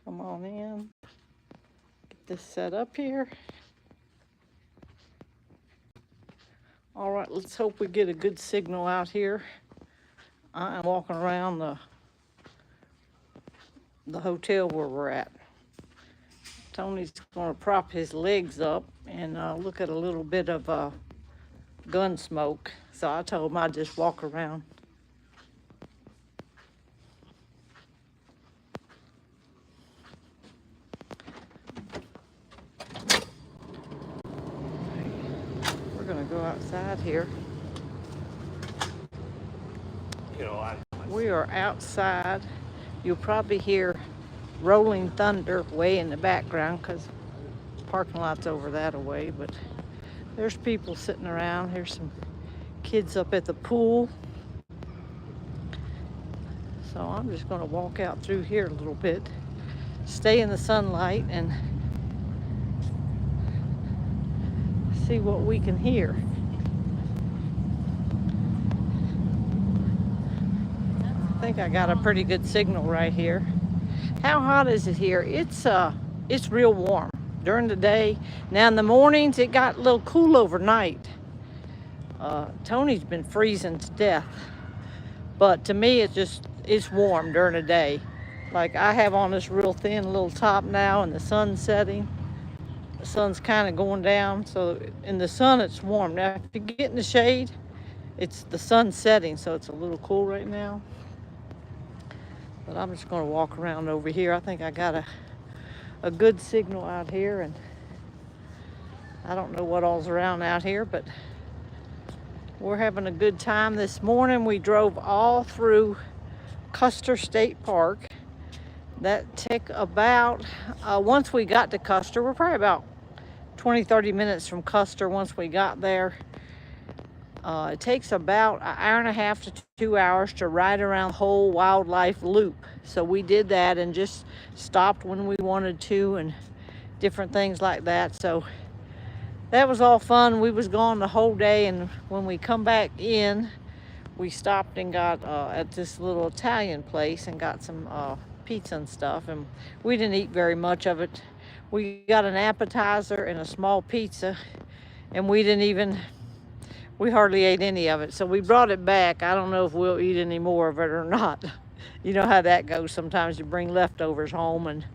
Come on in. Get this set up here. All right, let's hope we get a good signal out here. I am walking around the hotel where we're at. Tony's going to prop his legs up and look at a little bit of gun smoke. So I told him I'd just walk around. We're going to go outside here. We are outside. You'll probably hear rolling thunder way in the background because parking lot's over that away, but there's people sitting around. Here's some kids up at the pool. So I'm just going to walk out through here a little bit, stay in the sunlight, and see what we can hear. I think I got a pretty good signal right here. How hot is it here? It's real warm during the day. Now in the mornings it got a little cool overnight. Tony's been freezing to death, but to me it's warm during the day. Like I have on this real thin little top now, and the sun's setting. The sun's kind of going down, so in the sun it's warm. Now if you get in the shade, it's the sun setting, so it's a little cool right now. But I'm just going to walk around over here. I think I got a good signal out here, and I don't know what all's around out here, but we're having a good time. This morning we drove all through Custer State Park. That took about, once we got to Custer, we're probably about 20-30 minutes from Custer once we got there. It takes about an hour and a half to 2 hours to ride around the whole wildlife loop. So we did that and just stopped when we wanted to and different things like that. So that was all fun. We was gone the whole day, and when we come back in, we stopped and got at this little Italian place and got some pizza and stuff, and we didn't eat very much of it. We got an appetizer and a small pizza, and we hardly ate any of it, so we brought it back. I don't know if we'll eat any more of it or not. You know how that goes. Sometimes you bring leftovers home, and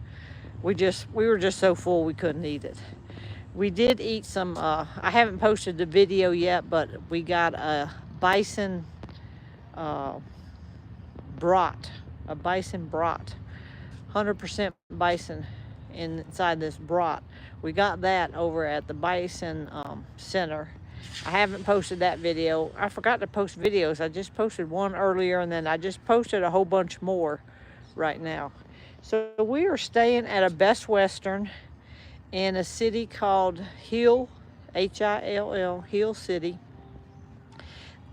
we were just so full we couldn't eat it. We did eat some, I haven't posted the video yet, but we got a bison brat, 100% bison inside this brat. We got that over at the Bison Center. I haven't posted that video. I forgot to post videos. I just posted one earlier, and then I just posted a whole bunch more right now. So we are staying at a Best Western in a city called Hill, Hill, Hill City.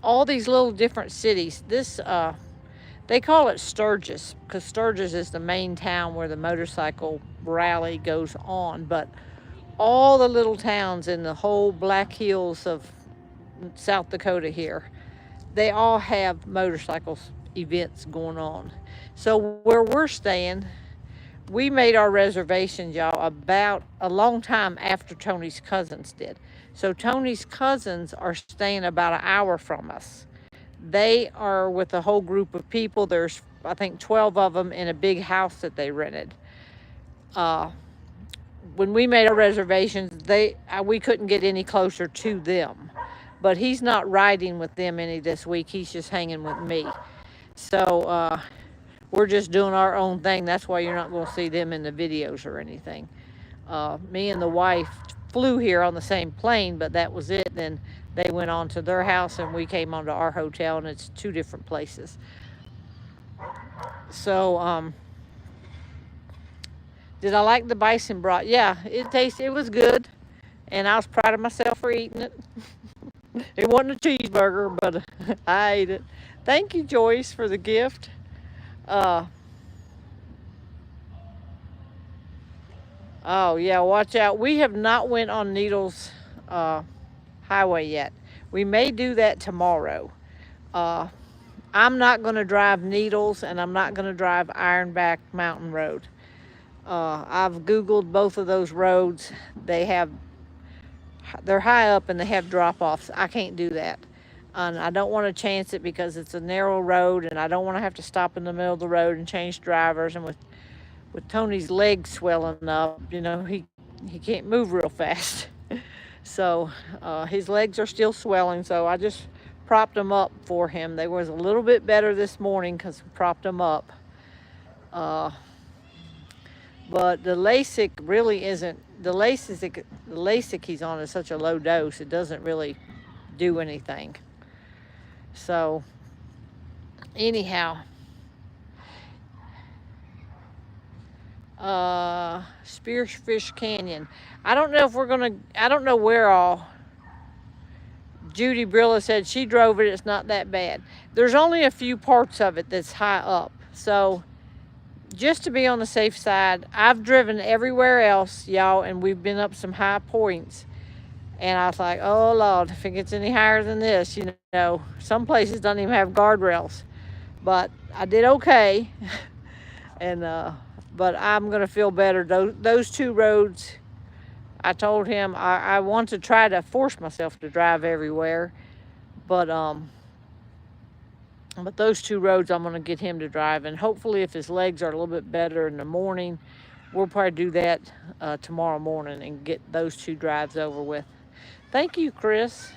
All these little different cities. They call it Sturgis because Sturgis is the main town where the motorcycle rally goes on, but all the little towns in the whole Black Hills of South Dakota here, they all have motorcycle events going on. So where we're staying, we made our reservations, y'all, about a long time after Tony's cousins did. So Tony's cousins are staying about an hour from us. They are with a whole group of people. There's, I think, 12 of them in a big house that they rented. When we made our reservations, we couldn't get any closer to them. But he's not riding with them any this week. He's just hanging with me. So we're just doing our own thing. That's why you're not going to see them in the videos or anything. Me and the wife flew here on the same plane, but that was it. Then they went on to their house, and we came on to our hotel, and it's two different places. So, did I like the bison broth? Yeah, it was good, and I was proud of myself for eating it. It wasn't a cheeseburger, but I ate it. Thank you, Joyce, for the gift. Oh yeah, watch out. We have not went on Needles Highway yet. We may do that tomorrow. I'm not going to drive Needles, and I'm not going to drive Ironback Mountain Road. I've Googled both of those roads. They're high up and they have drop-offs. I can't do that. And I don't want to chance it because it's a narrow road and I don't want to have to stop in the middle of the road and change drivers. And with Tony's legs swelling up, he can't move real fast. So his legs are still swelling. So I just propped them up for him. They was a little bit better this morning because we propped them up. But the LASIK really isn't. The LASIK he's on is such a low dose. It doesn't really do anything. So anyhow, Spearfish Canyon. I don't know if we're gonna. I don't know where all. Judy Brilla said she drove it. It's not that bad. There's only a few parts of it that's high up. So just to be on the safe side, I've driven everywhere else, y'all, and we've been up some high points. And I was like, oh Lord, if it gets any higher than this, some places don't even have guardrails. But I did okay. And but I'm gonna feel better. Those two roads, I told him I want to try to force myself to drive everywhere, but those two roads I'm gonna get him to drive, and hopefully if his legs are a little bit better in the morning, we'll probably do that tomorrow morning and get those two drives over with. Thank you, Chris.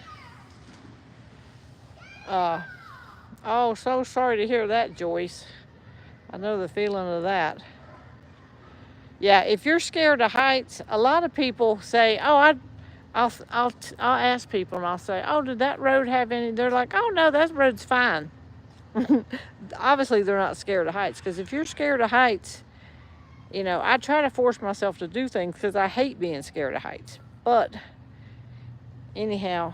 Oh, so sorry to hear that, Joyce. I know the feeling of that. Yeah, if you're scared of heights, a lot of people say, "Oh, I'll ask people and I'll say, "Oh, did that road have any?" They're like, "Oh no, that road's fine." Obviously, they're not scared of heights, because if you're scared of heights, I try to force myself to do things because I hate being scared of heights. But anyhow,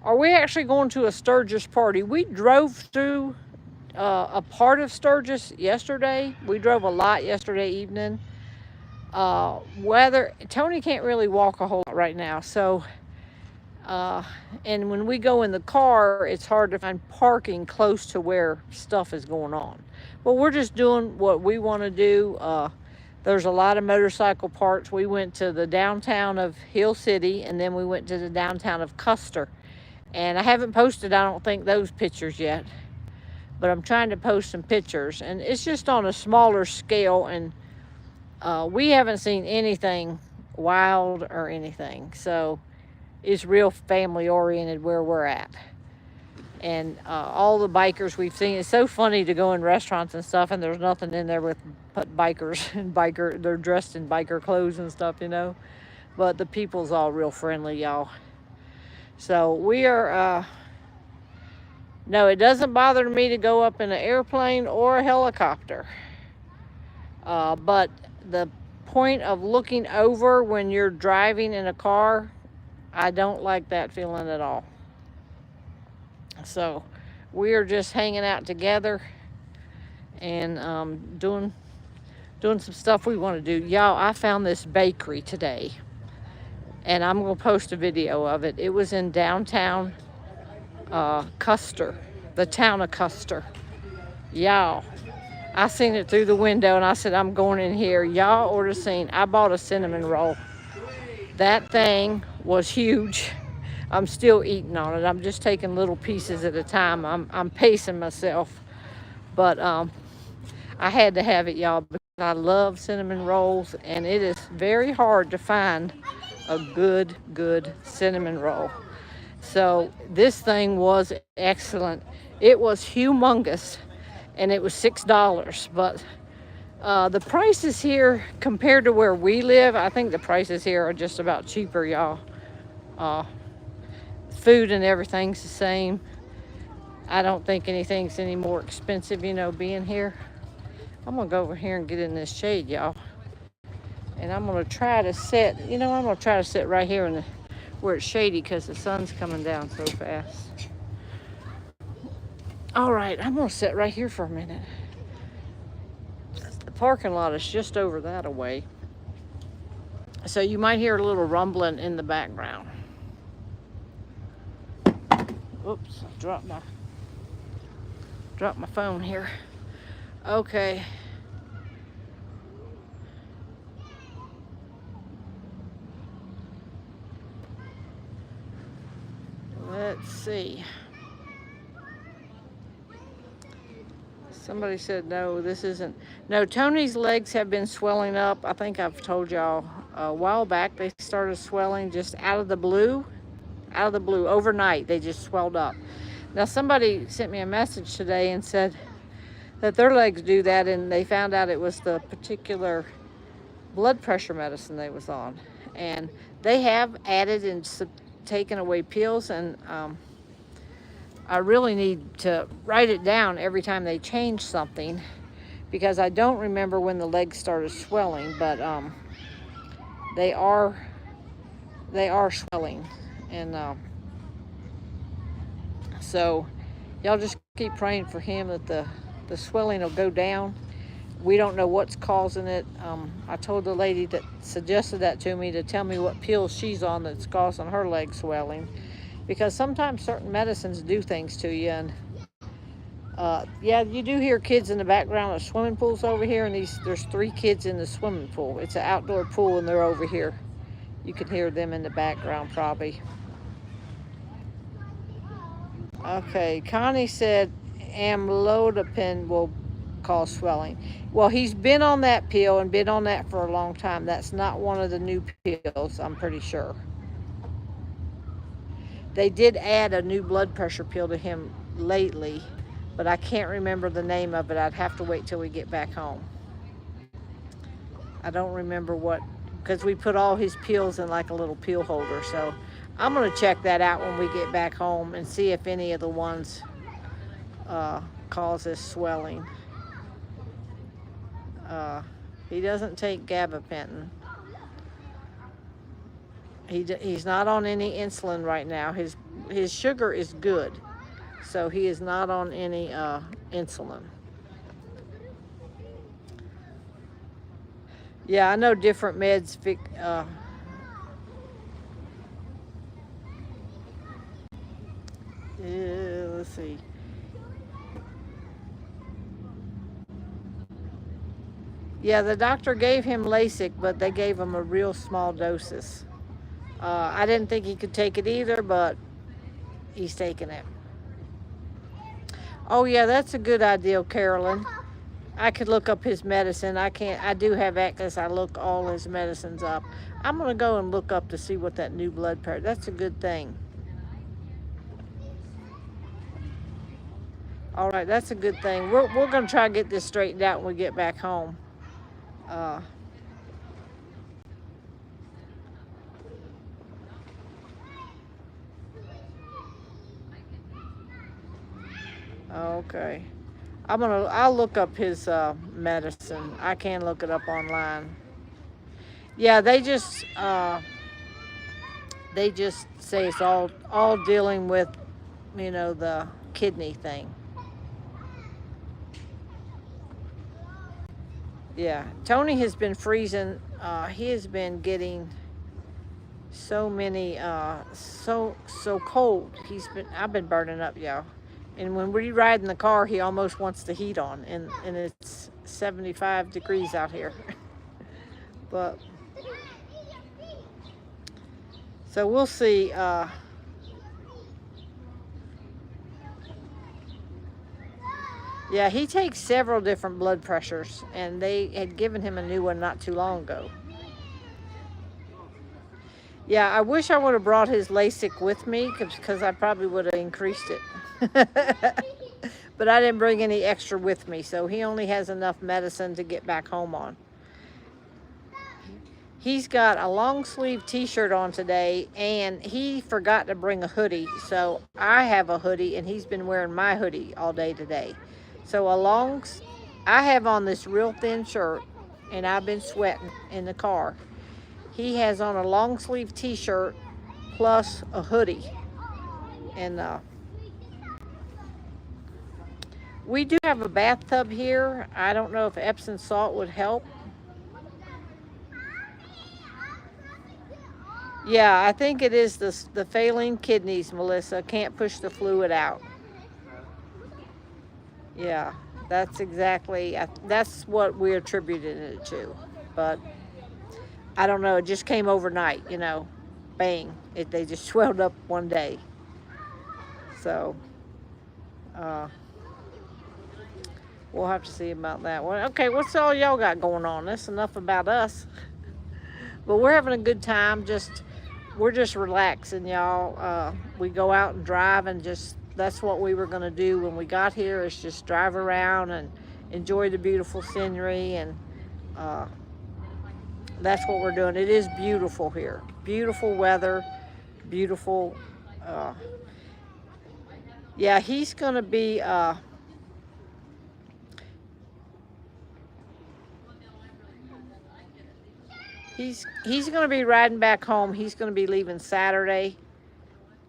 are we actually going to a Sturgis party? We drove through a part of Sturgis yesterday. We drove a lot yesterday evening. Tony can't really walk a whole lot right now, so and when we go in the car, it's hard to find parking close to where stuff is going on. But we're just doing what we want to do. There's a lot of motorcycle parks. We went to the downtown of Hill City, and then we went to the downtown of Custer. And I haven't posted, I don't think, those pictures yet, but I'm trying to post some pictures, and it's just on a smaller scale, and we haven't seen anything wild or anything, so it's real family oriented where we're at. And all the bikers we've seen, it's so funny to go in restaurants and stuff and there's nothing in there with bikers and they're dressed in biker clothes and stuff, but the people's all real friendly, y'all. So we are no, it doesn't bother me to go up in an airplane or a helicopter, but the point of looking over when you're driving in a car, I don't like that feeling at all. So we are just hanging out together and doing some stuff we want to do. Y'all, I found this bakery today, and I'm going to post a video of it. It was in downtown Custer, the town of Custer. Y'all, I seen it through the window and I said, I'm going in here. Y'all ought to seen, I bought a cinnamon roll. That thing was huge. I'm still eating on it. I'm just taking little pieces at a time. I'm pacing myself. But I had to have it, y'all, because I love cinnamon rolls, and it is very hard to find a good cinnamon roll. So this thing was excellent. It was humongous, and it was $6. But the prices here compared to where we live, I think the prices here are just about cheaper, y'all. Food and everything's the same. I don't think anything's any more expensive, being here. I'm gonna go over here and get in this shade, y'all. And I'm gonna try to sit, right here where it's shady, because the sun's coming down so fast. All right, I'm gonna sit right here for a minute. The parking lot is just over that away, so you might hear a little rumbling in the background. Oops, I dropped my phone here. Okay. Let's see. Somebody said, no, this isn't. No, Tony's legs have been swelling up. I think I've told y'all a while back they started swelling just out of the blue. Out of the blue, overnight, they just swelled up. Now, somebody sent me a message today and said that their legs do that, and they found out it was the particular blood pressure medicine they was on. And they have added and taken away pills, and I really need to write it down every time they change something, because I don't remember when the legs started swelling, but they are swelling, and so y'all just keep praying for him that the swelling will go down. We don't know what's causing it. I told the lady that suggested that to me to tell me what pills she's on that's causing her leg swelling, because sometimes certain medicines do things to you. And yeah, you do hear kids in the background of swimming pools over here, and there's 3 kids in the swimming pool. It's an outdoor pool, and they're over here. You can hear them in the background probably. Okay, Connie said amlodipine will cause swelling. Well, he's been on that pill and been on that for a long time. That's not one of the new pills, I'm pretty sure. They did add a new blood pressure pill to him lately, but I can't remember the name of it. I'd have to wait till we get back home. I don't remember what, because we put all his pills in like a little pill holder. So I'm going to check that out when we get back home and see if any of the ones cause this swelling. He doesn't take gabapentin. He's not on any insulin right now. His sugar is good, so he is not on any insulin. Yeah, I know different meds. Let's see. Yeah, the doctor gave him LASIK, but they gave him a real small doses. I didn't think he could take it either, but he's taking it. Oh yeah, that's a good idea, Carolyn. I could look up his medicine. I can't. I do have access. I look all his medicines up. I'm gonna go and look up to see what that new blood pressure. That's a good thing. All right, that's a good thing. We're gonna try to get this straightened out when we get back home. Okay. I'll look up his medicine. I can look it up online. Yeah, they just say it's all dealing with, the kidney thing. Yeah, Tony has been freezing. He has been getting so many so cold. I've been burning up, y'all. And when we ride in the car, he almost wants the heat on, and it's 75 degrees out here. But so we'll see. Yeah, he takes several different blood pressures, and they had given him a new one not too long ago. Yeah, I wish I would have brought his LASIK with me, because I probably would have increased it. But I didn't bring any extra with me, so he only has enough medicine to get back home on. He's got a long sleeve t-shirt on today, and he forgot to bring a hoodie. So I have a hoodie, and he's been wearing my hoodie all day today. So I have on this real thin shirt, and I've been sweating in the car. He has on a long sleeve t-shirt plus a hoodie. And we do have a bathtub here. I don't know if Epsom salt would help. Yeah, I think it is the failing kidneys, Melissa. Can't push the fluid out. Yeah, that's what we attributed it to. But I don't know. It just came overnight, bang. They just swelled up one day. So uh, we'll have to see about that one. Okay, what's all y'all got going on? That's enough about us. But we're having a good time. We're just relaxing, y'all. We go out and drive, and just that's what we were gonna do when we got here, is just drive around and enjoy the beautiful scenery, and uh, that's what we're doing. It is beautiful here. Beautiful weather, beautiful. Uh, yeah, he's gonna be. He's gonna be riding back home. He's gonna be leaving Saturday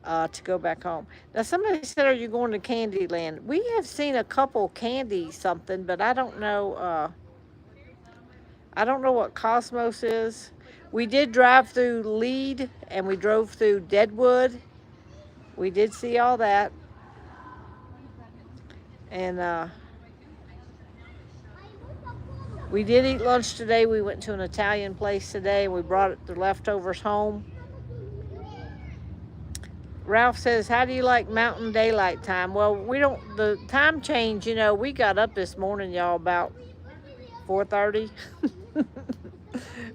to go back home. Now, somebody said, "Are you going to Candyland?" We have seen a couple candy something, but I don't know. I don't know what Cosmos is. We did drive through Lead, and we drove through Deadwood. We did see all that, and we did eat lunch today. We went to an Italian place today, and we brought the leftovers home. Ralph says, "How do you like Mountain Daylight Time?" Well, we don't, the time change, we got up this morning, y'all, about 4:30,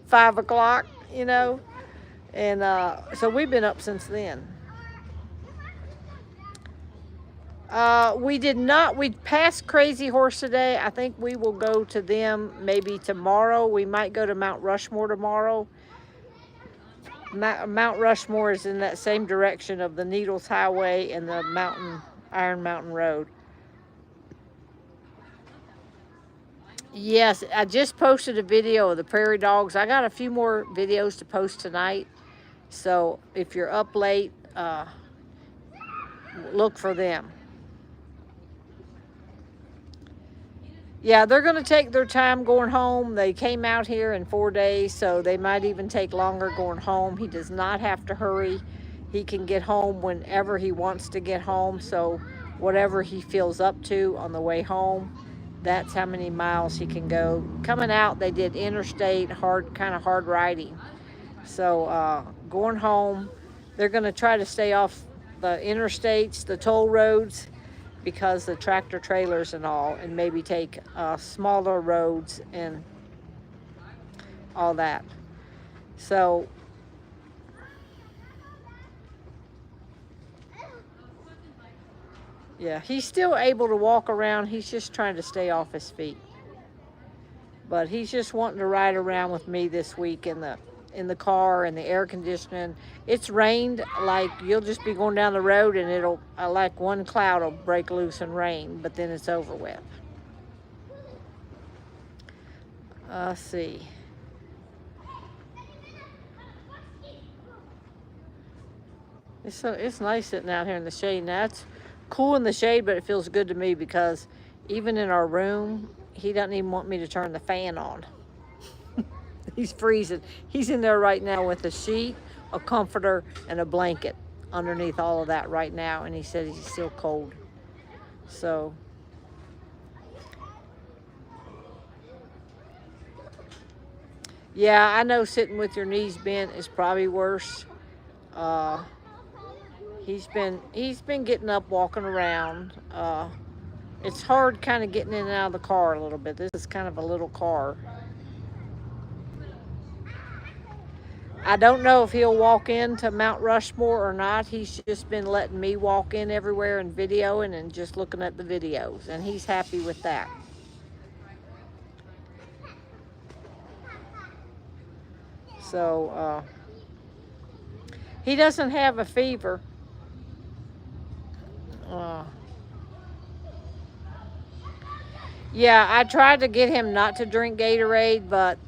5 o'clock, and so we've been up since then. We did not, we passed Crazy Horse today. I think we will go to them maybe tomorrow. We might go to Mount Rushmore tomorrow. Mount Rushmore is in that same direction of the Needles Highway and the Iron Mountain Road. Yes, I just posted a video of the prairie dogs. I got a few more videos to post tonight. So if you're up late, look for them. Yeah, they're going to take their time going home. They came out here in 4 days, so they might even take longer going home. He does not have to hurry. He can get home whenever he wants to get home. So whatever he feels up to on the way home, that's how many miles he can go. Coming out, they did interstate, kind of hard riding. So going home, they're going to try to stay off the interstates, the toll roads, because the tractor trailers and all, and maybe take smaller roads and all that. So yeah, he's still able to walk around. He's just trying to stay off his feet. But he's just wanting to ride around with me this week in the car and the air conditioning. It's rained, like you'll just be going down the road and it'll, like one cloud will break loose and rain, but then it's over with. Let's see. It's nice sitting out here in the shade. Now it's cool in the shade, but it feels good to me because even in our room, he doesn't even want me to turn the fan on. He's freezing. He's in there right now with a sheet, a comforter, and a blanket underneath all of that right now, and he said he's still cold. So yeah, I know sitting with your knees bent is probably worse. He's been getting up, walking around. It's hard kind of getting in and out of the car a little bit. This is kind of a little car. I don't know if he'll walk into Mount Rushmore or not. He's just been letting me walk in everywhere and videoing and just looking at the videos, and he's happy with that. So he doesn't have a fever. Yeah, I tried to get him not to drink Gatorade, but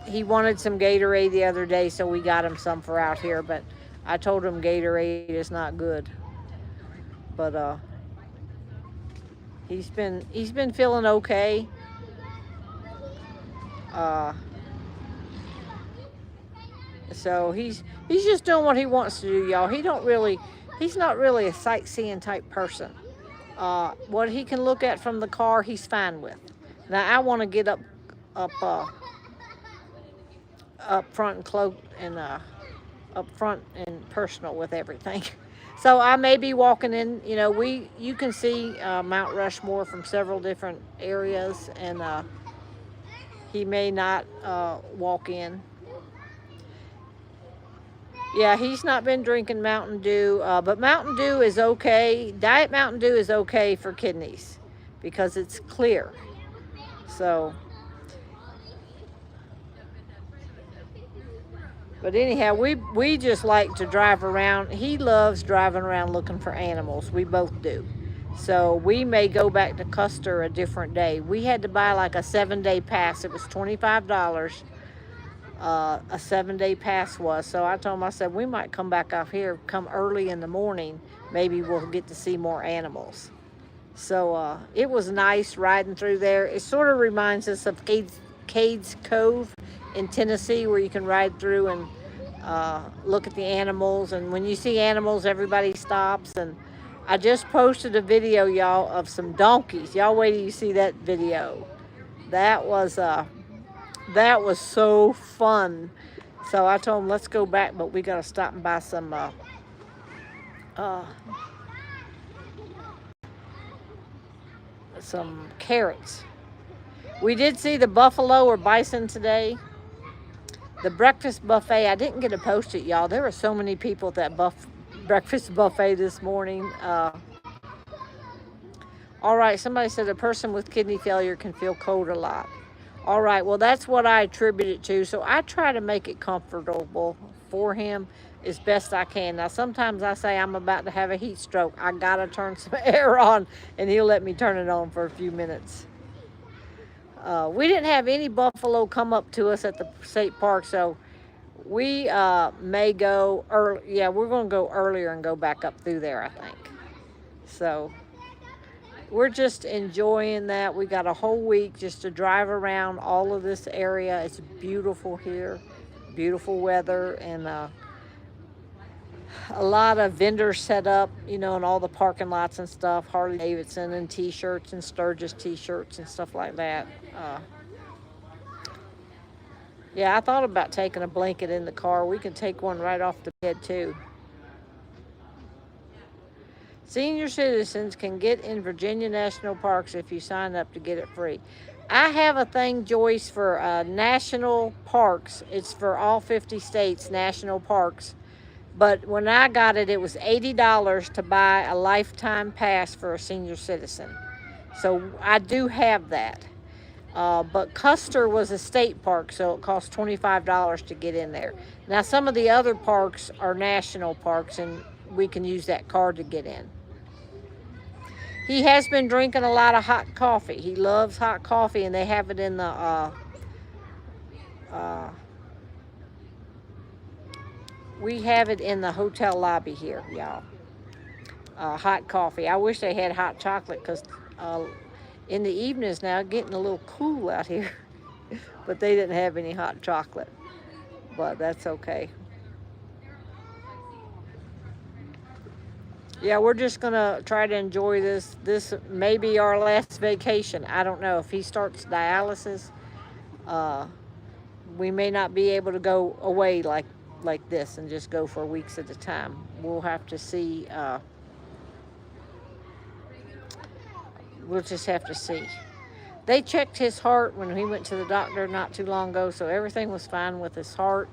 he wanted some Gatorade the other day, so we got him some for out here, but I told him Gatorade is not good. But he's been feeling okay. So he's just doing what he wants to do, y'all. He's not really a sightseeing type person. What he can look at from the car, he's fine with. Now I want to get up front and up front and personal with everything. So I may be walking in, you know, you can see Mount Rushmore from several different areas, and he may not walk in. Yeah, he's not been drinking Mountain Dew, but Mountain Dew is okay. Diet Mountain Dew is okay for kidneys because it's clear. So, but anyhow, we just like to drive around. He loves driving around looking for animals. We both do. So we may go back to Custer a different day. We had to buy like a 7-day pass. It was $25. A 7-day pass was. So I told him, I said, we might come back out here, come early in the morning. Maybe we'll get to see more animals. So it was nice riding through there. It sort of reminds us of Cades Cove in Tennessee, where you can ride through and look at the animals. And when you see animals, everybody stops. And I just posted a video, y'all, of some donkeys. Y'all wait till you see that video. That was so fun. So I told him, let's go back, but we got to stop and buy some carrots. We did see the buffalo or bison today. The breakfast buffet, I didn't get to post it, y'all. There were so many people at that breakfast buffet this morning. All right, somebody said a person with kidney failure can feel cold a lot. All right, well, that's what I attribute it to. So I try to make it comfortable for him as best I can. Now, sometimes I say I'm about to have a heat stroke. I got to turn some air on, and he'll let me turn it on for a few minutes. We didn't have any buffalo come up to us at the state park, so we may go early. Yeah, we're going to go earlier and go back up through there, I think. So we're just enjoying that. We got a whole week just to drive around all of this area. It's beautiful here, beautiful weather, and a lot of vendors set up, you know, in all the parking lots and stuff. Harley Davidson and T-shirts and Sturgis T-shirts and stuff like that. Yeah, I thought about taking a blanket in the car. We can take one right off the bed too. Senior citizens can get in Virginia national parks if you sign up to get it free. I have a thing, Joyce, for national parks. It's for all 50 states, national parks. But when I got it, it was $80 to buy a lifetime pass for a senior citizen. So I do have that. But Custer was a state park, so it cost $25 to get in there. Now, some of the other parks are national parks, and we can use that card to get in. He has been drinking a lot of hot coffee. He loves hot coffee, and they have it in the we have it in the hotel lobby here, y'all. Hot coffee. I wish they had hot chocolate, because in the evenings now, getting a little cool out here. But they didn't have any hot chocolate. But that's okay. Yeah, we're just going to try to enjoy this. This may be our last vacation. I don't know. If he starts dialysis, we may not be able to go away like this and just go for weeks at a time. We'll have to see. We'll just have to see. They checked his heart when he went to the doctor not too long ago, so everything was fine with his heart.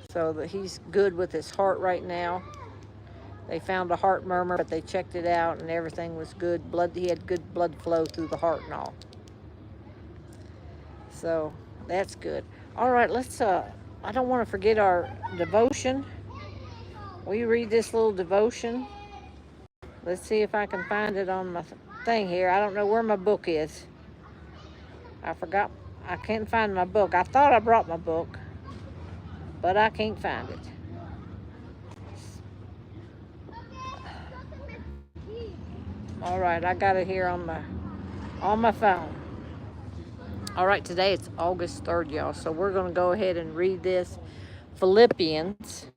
So that he's good with his heart right now. They found a heart murmur, but they checked it out and everything was good. He had good blood flow through the heart and all. So that's good. All right, let's, I don't want to forget our devotion. Will you read this little devotion? Let's see if I can find it on my thing here. I don't know where my book is. I forgot. I can't find my book. I thought I brought my book, but I can't find it. All right, I got it here on my phone. All right, today it's August 3rd, y'all. So we're going to go ahead and read this. Philippians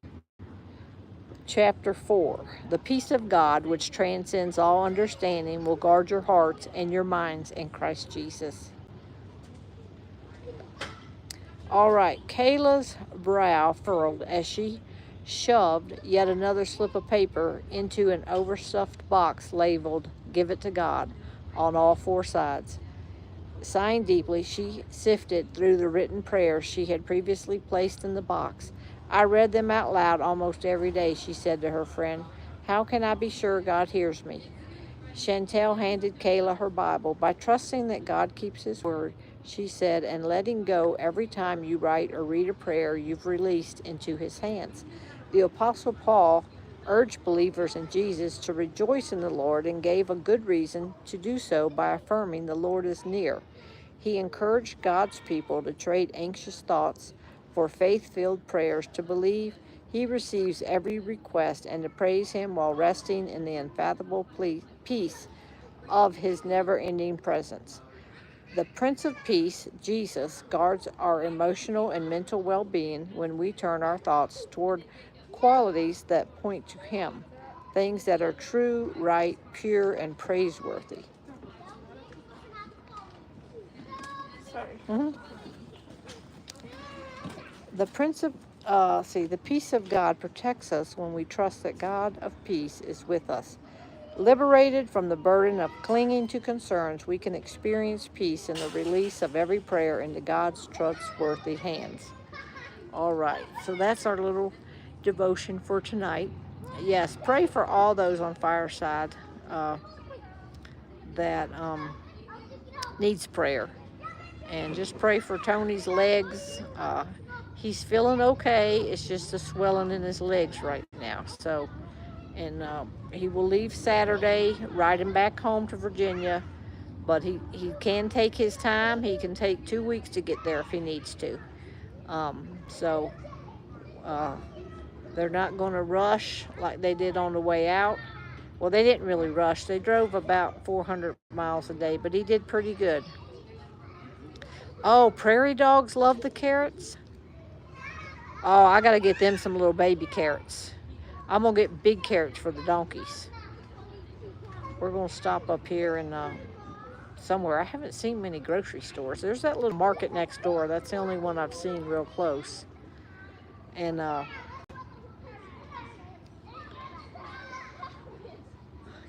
chapter 4. The peace of God, which transcends all understanding, will guard your hearts and your minds in Christ Jesus. All right, Kayla's brow furrowed as she shoved yet another slip of paper into an overstuffed box labeled "Give It to God" on all four sides. Sighing deeply, she sifted through the written prayers she had previously placed in the box. I read them out loud almost every day, she said to her friend. How can I be sure God hears me? Chantel handed Kayla her Bible. By trusting that God keeps his word, she said, and letting go every time you write or read a prayer you've released into his hands. The Apostle Paul urged believers in Jesus to rejoice in the Lord and gave a good reason to do so by affirming the Lord is near. He encouraged God's people to trade anxious thoughts for faith-filled prayers, to believe he receives every request, and to praise him while resting in the unfathomable peace of his never-ending presence. The Prince of Peace, Jesus, guards our emotional and mental well-being when we turn our thoughts toward qualities that point to him, things that are true, right, pure, and praiseworthy. Sorry. The peace of God protects us when we trust that God of peace is with us. Liberated from the burden of clinging to concerns, we can experience peace in the release of every prayer into God's trustworthy hands. All right, so that's our little devotion for tonight. Yes, pray for all those on Fireside that needs prayer. And just pray for Tony's legs. He's feeling okay. It's just a swelling in his legs right now. So, and he will leave Saturday, ride him back home to Virginia. But he can take his time. He can take 2 weeks to get there if he needs to. So they're not going to rush like they did on the way out. Well, they didn't really rush. They drove about 400 miles a day, but he did pretty good. Oh, prairie dogs love the carrots. Oh, I got to get them some little baby carrots. I'm going to get big carrots for the donkeys. We're going to stop up here in somewhere. I haven't seen many grocery stores. There's that little market next door. That's the only one I've seen real close. And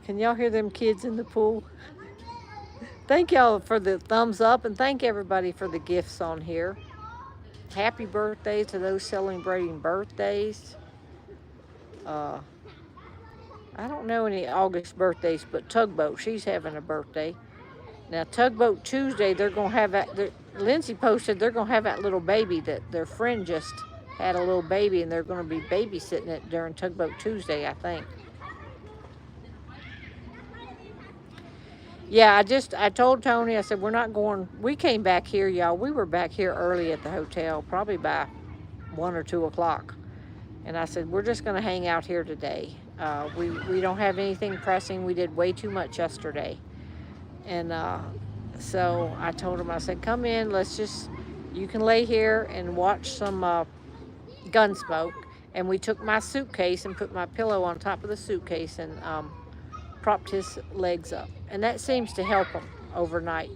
can y'all hear them kids in the pool? Thank y'all for the thumbs up, and thank everybody for the gifts on here. Happy birthday to those celebrating birthdays. I don't know any August birthdays, but Tugboat, she's having a birthday. Now, Tugboat Tuesday, they're going to have that. Lindsay posted they're going to have that little baby that their friend just had a little baby, and they're going to be babysitting it during Tugboat Tuesday, I think. Yeah, I told Tony, I said, we're not going, we came back here, y'all. We were back here early at the hotel, probably by 1 or 2 o'clock. And I said, we're just going to hang out here today. We don't have anything pressing. We did way too much yesterday. And so I told him, I said, come in, you can lay here and watch some Gunsmoke. And we took my suitcase and put my pillow on top of the suitcase and propped his legs up. And that seems to help him overnight.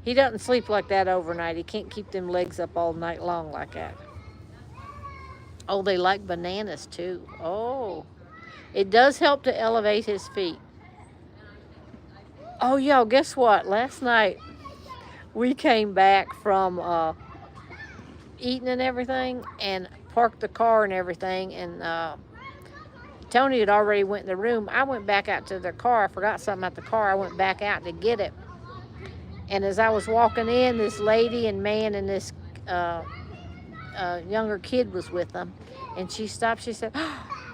He doesn't sleep like that overnight. He can't keep them legs up all night long like that. Oh, they like bananas too. Oh, it does help to elevate his feet. Oh, y'all, guess what? Last night we came back from eating and everything and parked the car and everything, and Tony had already went in the room. I went back out to the car. I forgot something at the car. I went back out to get it. And as I was walking in, this lady and man and this younger kid was with them. And she stopped. She said,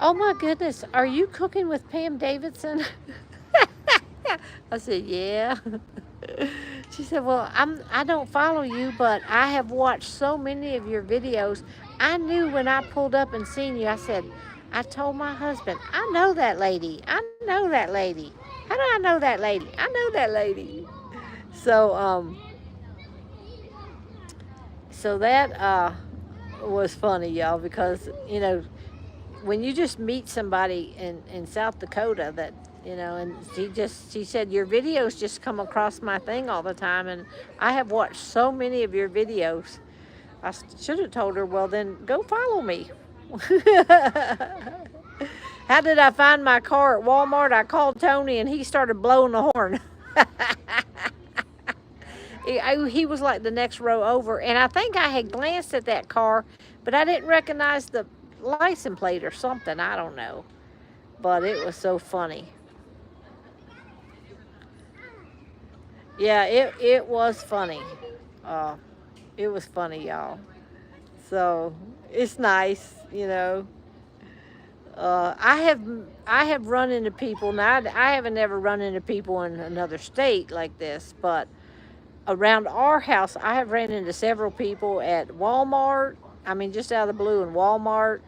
oh, my goodness, are you cooking with Pam Davidson? I said, yeah. She said, well, I don't follow you, but I have watched so many of your videos. I knew when I pulled up and seen you, I told my husband, I know that lady. I know that lady. How do I know that lady? I know that lady. So, so that was funny, y'all, because, you know, when you just meet somebody in South Dakota that, you know, and she said, your videos just come across my thing all the time, and I have watched so many of your videos. I should have told her, well, then go follow me. How did I find my car at Walmart? I called Tony and he started blowing the horn. He was like the next row over, and I think I had glanced at that car, but I didn't recognize the license plate or something. I don't know, but it was so funny. Yeah, it was funny. Uh, it was funny, y'all. So it's nice, you know. I have run into people. Now I haven't ever run into people in another state like this, but around our house, I have ran into several people at Walmart. I mean, just out of the blue in Walmart,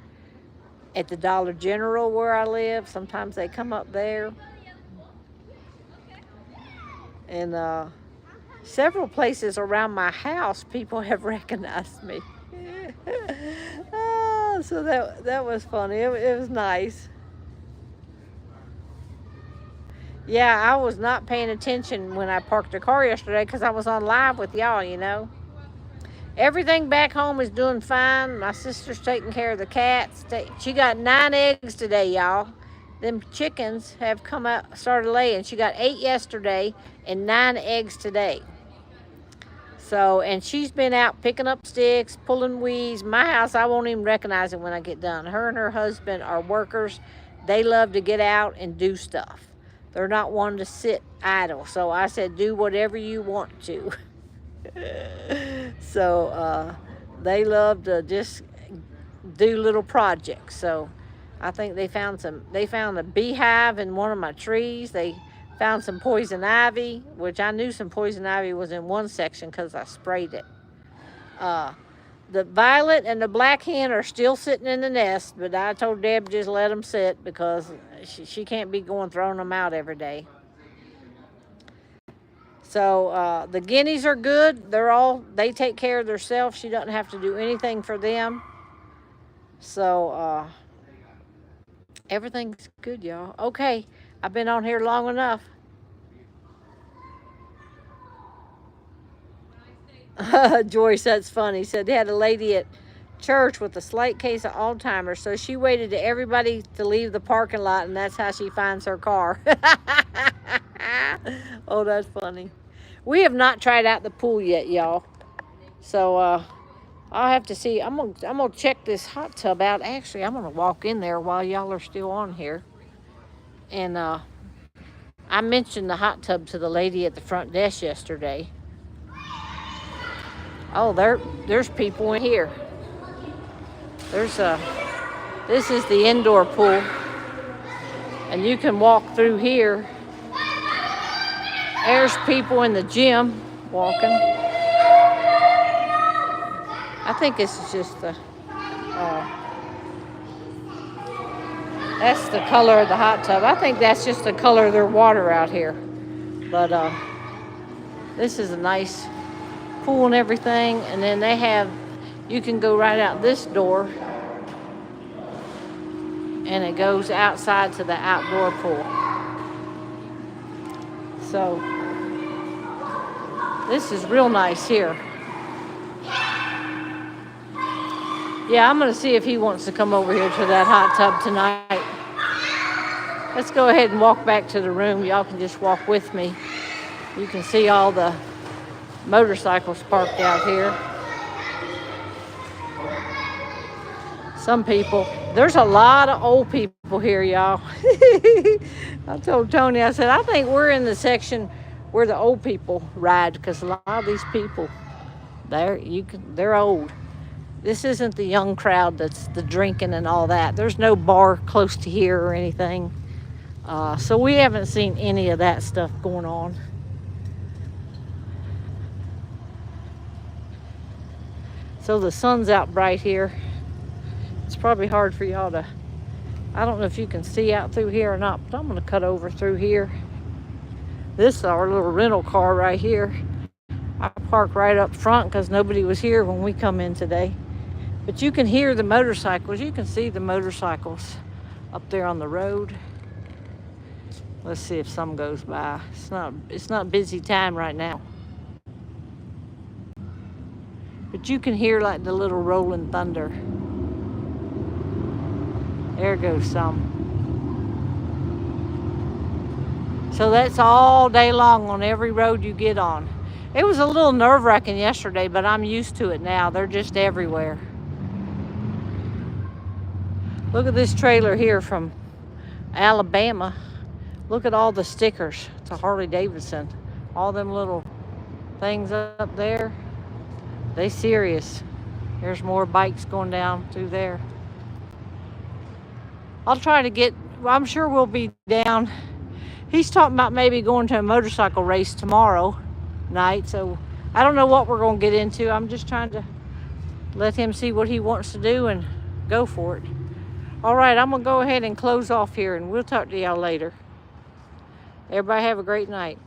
at the Dollar General where I live. Sometimes they come up there, and several places around my house, people have recognized me. So that was funny. It was nice. Yeah, I was not paying attention when I parked the car yesterday because I was on live with y'all, you know. Everything back home is doing fine. My sister's taking care of the cats. She got 9 eggs today, y'all. Them chickens have come out, started laying. She got 8 yesterday and 9 eggs today. So, and she's been out picking up sticks, pulling weeds. My house, I won't even recognize it when I get done. Her and her husband are workers. They love to get out and do stuff. They're not one to sit idle. So I said, do whatever you want to. So they love to just do little projects. So I think they found a beehive in one of my trees. They found some poison ivy, which I knew some poison ivy was in one section because I sprayed it. The violet and the black hen are still sitting in the nest, but I told Deb just let them sit because she can't be going throwing them out every day. So the guineas are good. They take care of themselves. She doesn't have to do anything for them. So everything's good, y'all. Okay, I've been on here long enough. Joyce, that's funny. Said they had a lady at church with a slight case of Alzheimer's, so she waited to everybody to leave the parking lot, and that's how she finds her car. Oh, that's funny. We have not tried out the pool yet, y'all. So I'll have to see. I'm gonna check this hot tub out. Actually, I'm gonna walk in there while y'all are still on here. And I mentioned the hot tub to the lady at the front desk yesterday. Oh, there's people in here. This is the indoor pool, and you can walk through here. There's people in the gym walking. I think this is just that's the color of the hot tub. I think that's just the color of their water out here. But this is a nice pool and everything, and then you can go right out this door, and it goes outside to the outdoor pool. So this is real nice here. Yeah, I'm gonna see if he wants to come over here to that hot tub tonight. Let's go ahead and walk back to the room. Y'all can just walk with me. You can see all the motorcycles parked out here. Some people, there's a lot of old people here, y'all. I told Tony, I said, I think we're in the section where the old people ride, because a lot of these people, they're old. This isn't the young crowd that's the drinking and all that. There's no bar close to here or anything. So we haven't seen any of that stuff going on. So the sun's out bright here. It's probably hard for y'all to, I don't know if you can see out through here or not, but I'm gonna cut over through here. This is our little rental car right here. I parked right up front because nobody was here when we come in today. But you can hear the motorcycles. You can see the motorcycles up there on the road. Let's see if some goes by. It's not busy time right now. But you can hear like the little rolling thunder. There goes some. So that's all day long on every road you get on. It was a little nerve-wracking yesterday, but I'm used to it now. They're just everywhere. Look at this trailer here from Alabama. Look at all the stickers. It's a Harley Davidson. All them little things up there. They serious. There's more bikes going down through there. I'll try to get, I'm sure we'll be down. He's talking about maybe going to a motorcycle race tomorrow night. So I don't know what we're going to get into. I'm just trying to let him see what he wants to do and go for it. All right, I'm going to go ahead and close off here, and we'll talk to y'all later. Everybody have a great night.